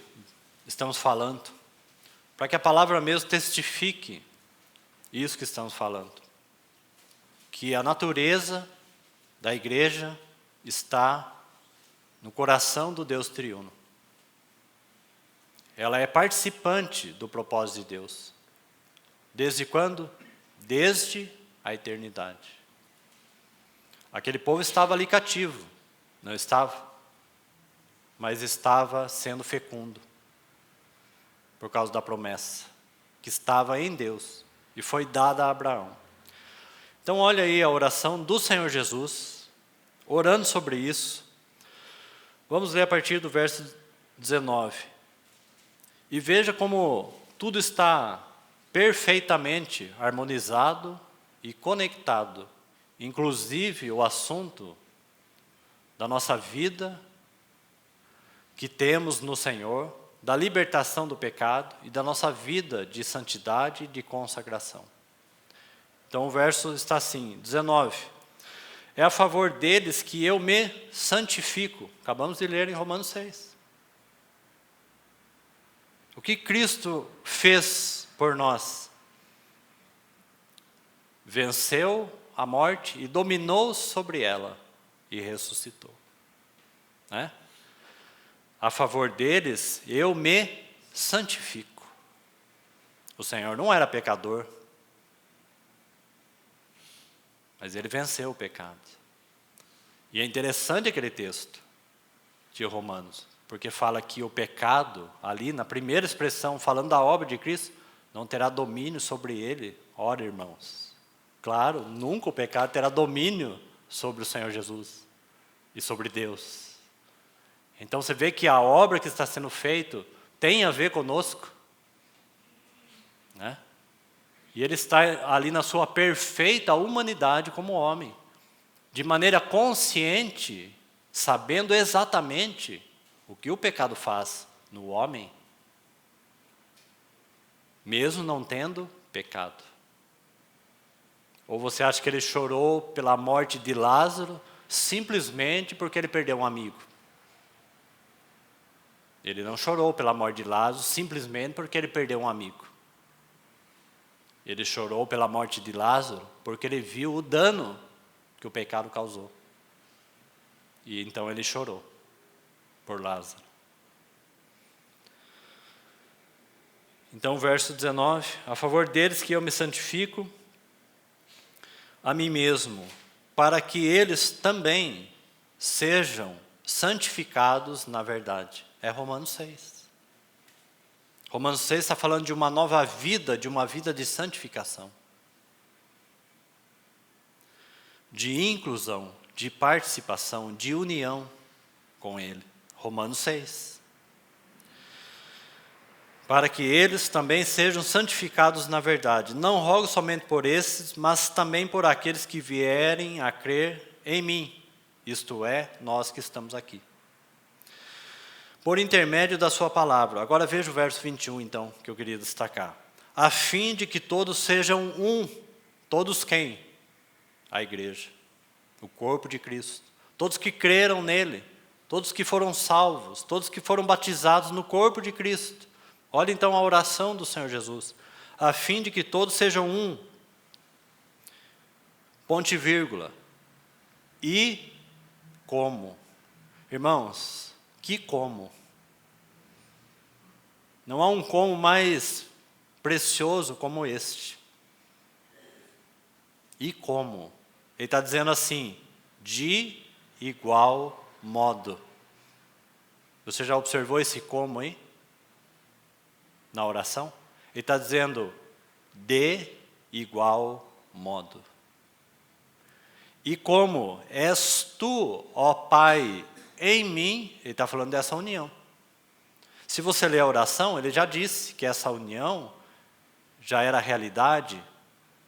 Speaker 1: estamos falando. Para que a palavra mesmo testifique isso que estamos falando. Que a natureza da igreja está no coração do Deus triuno. Ela é participante do propósito de Deus. Desde quando? Desde a eternidade. Aquele povo estava ali cativo, não estava? Mas estava sendo fecundo, por causa da promessa, que estava em Deus, e foi dada a Abraão. Então olha aí a oração do Senhor Jesus, orando sobre isso. Vamos ler a partir do verso 19. E veja como tudo está perfeitamente harmonizado e conectado. Inclusive o assunto da nossa vida que temos no Senhor da libertação do pecado e da nossa vida de santidade e de consagração. Então o verso está assim, 19. É a favor deles que eu me santifico. Acabamos de ler em Romanos 6. O que Cristo fez por nós? Venceu a morte e dominou sobre ela e ressuscitou. Né? A favor deles, eu me santifico. O Senhor não era pecador, mas ele venceu o pecado. E é interessante aquele texto de Romanos, porque fala que o pecado, ali na primeira expressão, falando da obra de Cristo, não terá domínio sobre ele. Ora, irmãos, claro, nunca o pecado terá domínio sobre o Senhor Jesus e sobre Deus. Então você vê que a obra que está sendo feita tem a ver conosco, né? E ele está ali na sua perfeita humanidade como homem, de maneira consciente, sabendo exatamente o que o pecado faz no homem, mesmo não tendo pecado. Ou você acha que ele chorou pela morte de Lázaro simplesmente porque ele perdeu um amigo? Ele não chorou pela morte de Lázaro simplesmente porque ele perdeu um amigo. Ele chorou pela morte de Lázaro porque ele viu o dano que o pecado causou. E então ele chorou por Lázaro. Então, verso 19, a favor deles que eu me santifico a mim mesmo, para que eles também sejam santificados na verdade. É Romanos 6. Romanos 6 está falando de uma nova vida, de uma vida de santificação, de inclusão, de participação, de união com Ele. Romanos 6. Para que eles também sejam santificados na verdade. Não rogo somente por esses, mas também por aqueles que vierem a crer em mim. Isto é, nós que estamos aqui. Por intermédio da sua palavra. Agora veja o verso 21, então, que eu queria destacar. A fim de que todos sejam um. Todos quem? A igreja. O corpo de Cristo. Todos que creram nele. Todos que foram salvos. Todos que foram batizados no corpo de Cristo. Olha então a oração do Senhor Jesus. A fim de que todos sejam um. Ponto e vírgula. E como? Irmãos, que como? Não há um como mais precioso como este. E como? Ele está dizendo assim, de igual modo. Você já observou esse como aí? Na oração? Ele está dizendo, de igual modo. E como és tu, ó Pai, em mim, ele está falando dessa união. Se você ler a oração, ele já disse que essa união já era realidade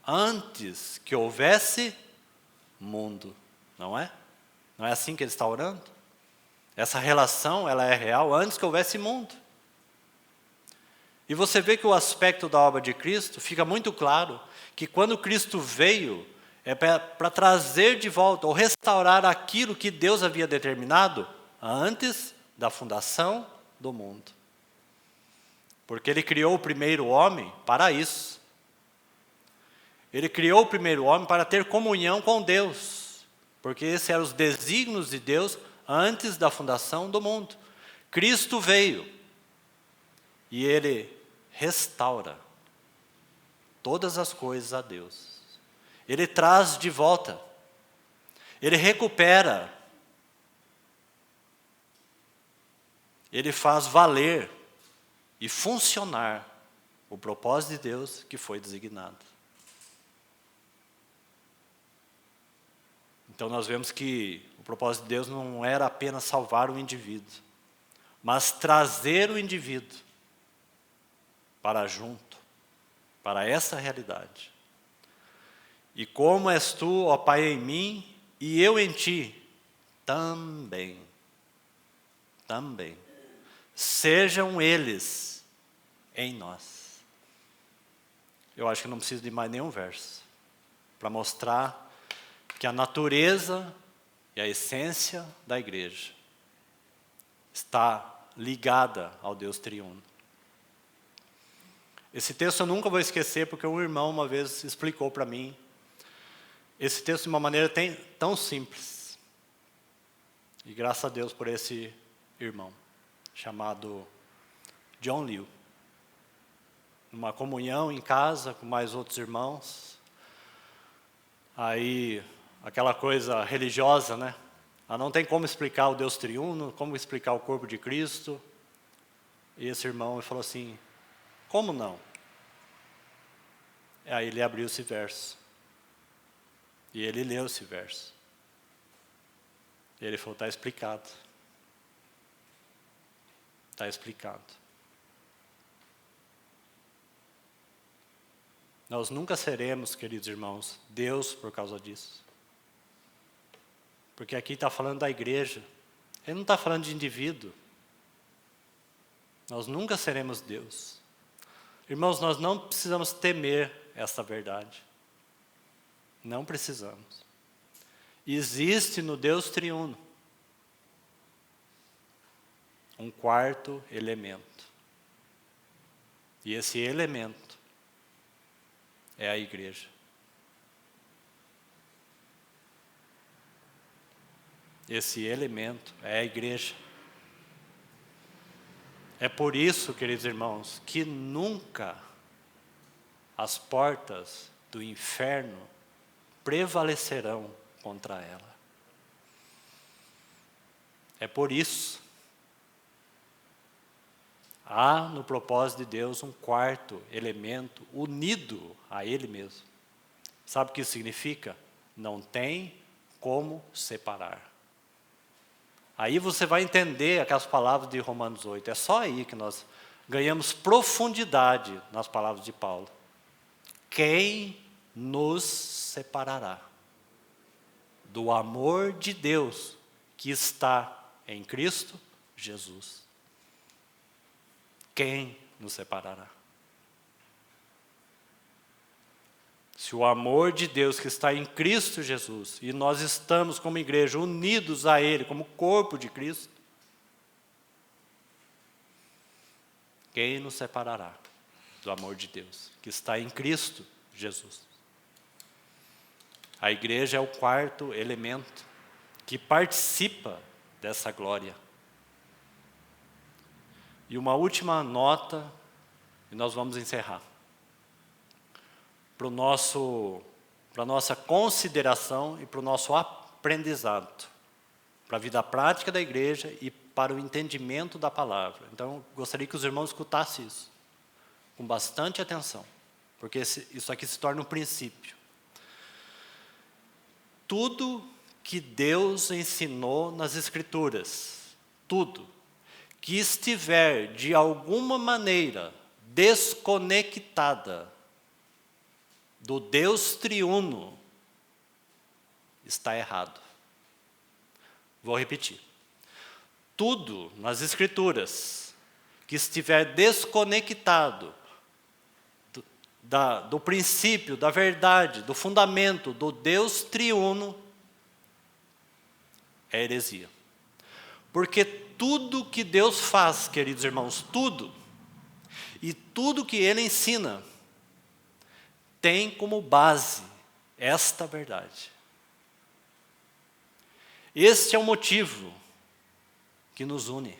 Speaker 1: antes que houvesse mundo, não é? Não é assim que ele está orando? Essa relação, ela é real antes que houvesse mundo. E você vê que o aspecto da obra de Cristo fica muito claro, que quando Cristo veio, é para trazer de volta, ou restaurar aquilo que Deus havia determinado antes da fundação do mundo. Porque Ele criou o primeiro homem para isso. Ele criou o primeiro homem para ter comunhão com Deus. Porque esses eram os desígnios de Deus antes da fundação do mundo. Cristo veio e Ele restaura todas as coisas a Deus. Ele traz de volta. Ele recupera. Ele faz valer e funcionar o propósito de Deus que foi designado. Então nós vemos que o propósito de Deus não era apenas salvar o indivíduo, mas trazer o indivíduo para junto, para essa realidade. E como és tu, ó Pai, em mim, e eu em ti, também. sejam eles em nós. Eu acho que não preciso de mais nenhum verso para mostrar que a natureza e a essência da igreja está ligada ao Deus triuno. Esse texto eu nunca vou esquecer, porque um irmão uma vez explicou para mim esse texto de uma maneira tão simples. E graças a Deus por esse irmão, chamado John Liu. Numa comunhão em casa com mais outros irmãos. Aí, aquela coisa religiosa, né? Não tem como explicar o Deus triuno, como explicar o corpo de Cristo. E esse irmão falou assim, como não? Aí ele abriu esse verso. E ele leu esse verso. E ele falou, está explicado. Está explicado. Nós nunca seremos, queridos irmãos, Deus por causa disso. Porque aqui está falando da igreja. Ele não está falando de indivíduo. Nós nunca seremos Deus. Irmãos, nós não precisamos temer essa verdade. Não precisamos. Existe no Deus triuno um quarto elemento. E esse elemento é a igreja. Esse elemento é a igreja. É por isso, queridos irmãos, que nunca as portas do inferno prevalecerão contra ela. É por isso. Há no propósito de Deus um quarto elemento unido a Ele mesmo. Sabe o que isso significa? Não tem como separar. Aí você vai entender aquelas palavras de Romanos 8. É só aí que nós ganhamos profundidade nas palavras de Paulo. Quem nos separará do amor de Deus que está em Cristo Jesus? Quem nos separará? Se o amor de Deus que está em Cristo Jesus, e nós estamos como igreja unidos a Ele, como corpo de Cristo, quem nos separará do amor de Deus que está em Cristo Jesus? A igreja é o quarto elemento que participa dessa glória. E uma última nota, e nós vamos encerrar. Para a nossa consideração e para o nosso aprendizado. Para a vida prática da igreja e para o entendimento da palavra. Então, gostaria que os irmãos escutassem isso. Com bastante atenção. Porque isso aqui se torna um princípio. Tudo que Deus ensinou nas Escrituras, tudo, que estiver de alguma maneira desconectada do Deus triuno, está errado. Vou repetir. Tudo nas Escrituras que estiver desconectado do princípio, da verdade, do fundamento do Deus triuno, é heresia. Porque tudo que Deus faz, queridos irmãos, tudo, e tudo que Ele ensina, tem como base esta verdade. Este é o motivo que nos une.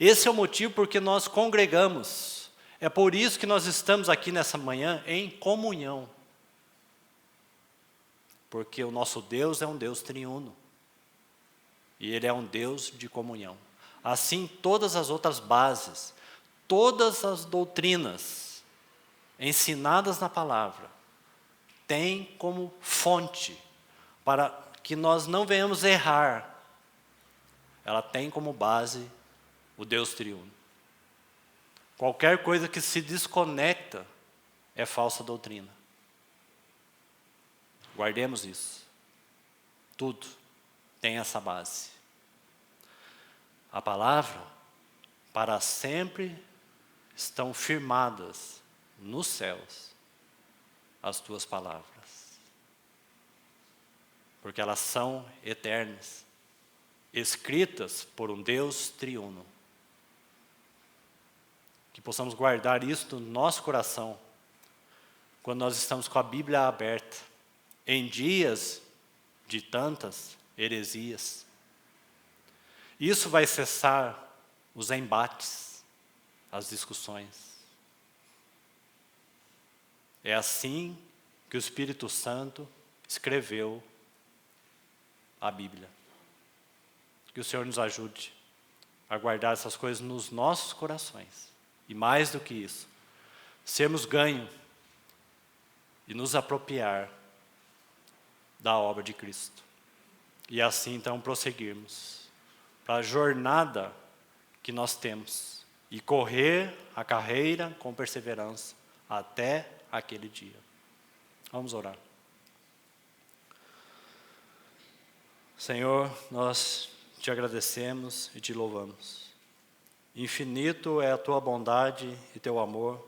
Speaker 1: Esse é o motivo porque nós congregamos. É por isso que nós estamos aqui nessa manhã em comunhão. Porque o nosso Deus é um Deus triuno. E Ele é um Deus de comunhão. Assim, todas as outras bases, todas as doutrinas ensinadas na palavra, têm como fonte, para que nós não venhamos errar, ela tem como base o Deus triuno. Qualquer coisa que se desconecta é falsa doutrina. Guardemos isso. Tudo tem essa base. A palavra para sempre estão firmadas nos céus as tuas palavras, porque elas são eternas, escritas por um Deus triuno. Que possamos guardar isso no nosso coração, quando nós estamos com a Bíblia aberta, em dias de tantas heresias. Isso vai cessar os embates, as discussões. É assim que o Espírito Santo escreveu a Bíblia. Que o Senhor nos ajude a guardar essas coisas nos nossos corações. E mais do que isso, sermos ganho e nos apropriar da obra de Cristo. E assim então prosseguirmos para a jornada que nós temos e correr a carreira com perseverança até aquele dia. Vamos orar. Senhor, nós te agradecemos e te louvamos. Infinito é a tua bondade e teu amor,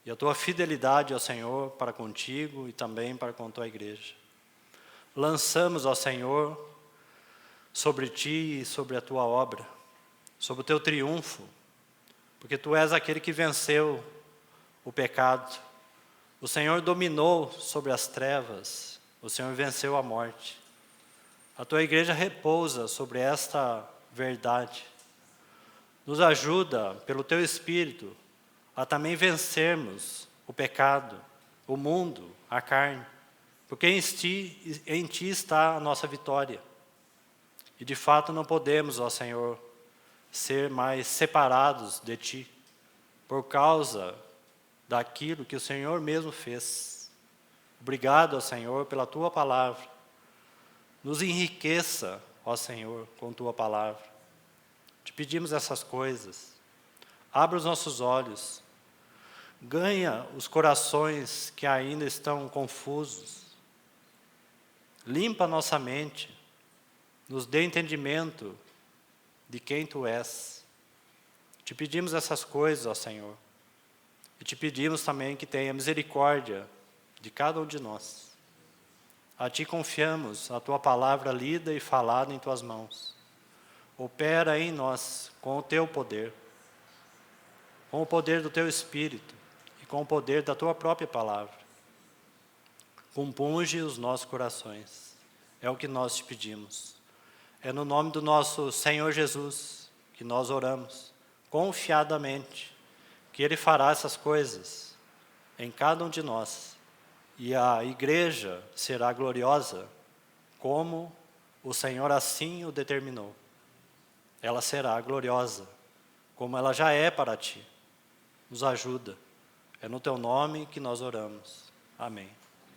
Speaker 1: e a tua fidelidade ao Senhor para contigo e também para com a tua igreja. Lançamos, ó Senhor, sobre ti e sobre a tua obra, sobre o teu triunfo, porque tu és aquele que venceu o pecado. O Senhor dominou sobre as trevas, o Senhor venceu a morte. A tua igreja repousa sobre esta verdade. Nos ajuda, pelo teu Espírito, a também vencermos o pecado, o mundo, a carne, porque em ti está a nossa vitória. E de fato não podemos, ó Senhor, ser mais separados de ti, por causa daquilo que o Senhor mesmo fez. Obrigado, ó Senhor, pela tua palavra. Nos enriqueça, ó Senhor, com tua palavra. Te pedimos essas coisas. Abra os nossos olhos. Ganha os corações que ainda estão confusos. Limpa a nossa mente. Nos dê entendimento de quem tu és. Te pedimos essas coisas, ó Senhor. E te pedimos também que tenha misericórdia de cada um de nós. A ti confiamos a tua palavra lida e falada em tuas mãos. Opera em nós com o teu poder, com o poder do teu Espírito e com o poder da tua própria palavra. Compunge os nossos corações. É o que nós te pedimos. É no nome do nosso Senhor Jesus que nós oramos, confiadamente, que Ele fará essas coisas em cada um de nós. E a igreja será gloriosa, como o Senhor assim o determinou. Ela será gloriosa, como ela já é para ti. Nos ajuda. É no teu nome que nós oramos. Amém.